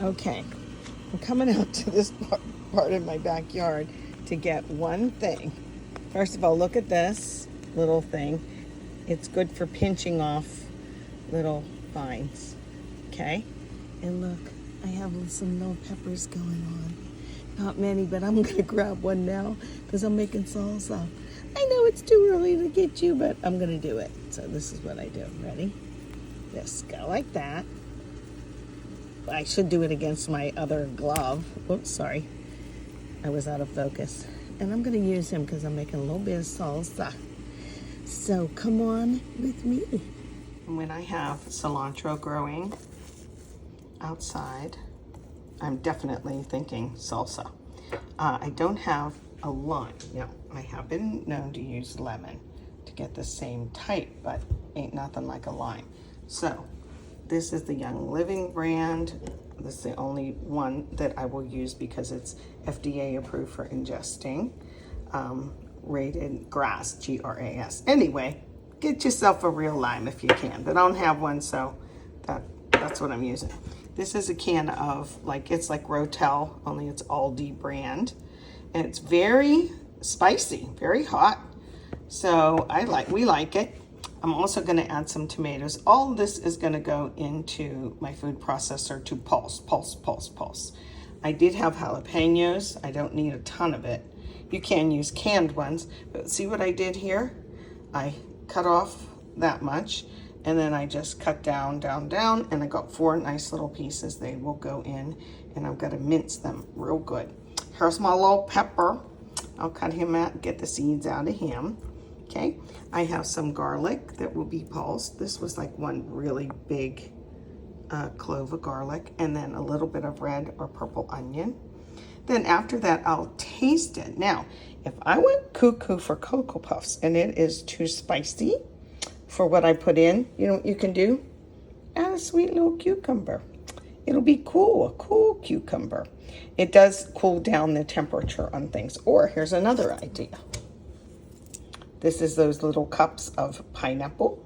Okay, I'm coming out to this part of my backyard to get one thing. First of all, look at this little thing. It's good for pinching off little vines. Okay, and look, I have some little peppers going on. Not many, but I'm gonna grab one now because I'm making salsa. I know it's too early to get you, but I'm gonna do it. So this is what I do. Ready? Just go like that. I should do it against my other glove. Oops, sorry. I was out of focus. And I'm gonna use him because I'm making a little bit of salsa. So come on with me. When I have cilantro growing outside, I'm definitely thinking salsa. I don't have a lime. Now, I have been known to use lemon to get the same type, but ain't nothing like a lime. So this is the Young Living brand. This is the only one that I will use because it's FDA approved for ingesting. Rated grass, GRAS. Anyway, get yourself a real lime if you can. But I don't have one, so that's what I'm using. This is a can of, it's like Rotel, only it's Aldi brand. And it's very spicy, very hot. So we like it. I'm also gonna add some tomatoes. All this is gonna go into my food processor to pulse. I did have jalapenos. I don't need a ton of it. You can use canned ones, but see what I did here? I cut off that much, and then I just cut down, and I got 4 nice little pieces. They will go in, and I'm gonna mince them real good. Here's my little pepper. I'll cut him out, get the seeds out of him. Okay, I have some garlic that will be pulsed. This was like one really big clove of garlic, and then a little bit of red or purple onion. Then after that, I'll taste it. Now, if I went cuckoo for Cocoa Puffs and it is too spicy for what I put in, you know what you can do? Add a sweet little cucumber. It'll be cool, a cool cucumber. It does cool down the temperature on things. Or here's another idea. This is those little cups of pineapple.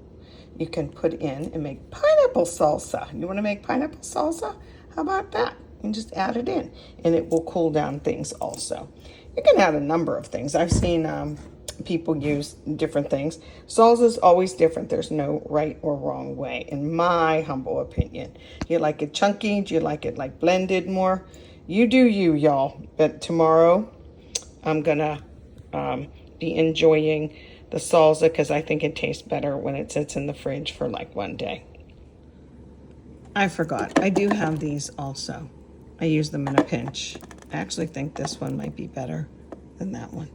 You can put in and make pineapple salsa. You want to make pineapple salsa? How about that? And just add it in, and it will cool down things also. You can add a number of things. I've seen people use different things. Salsa is always different. There's no right or wrong way, in my humble opinion. Do you like it chunky? Do you like it like blended more? You do you, y'all. But tomorrow, I'm gonna be enjoying the salsa because I think it tastes better when it sits in the fridge for like one day. I forgot. I do have these also. I use them in a pinch. I actually think this one might be better than that one.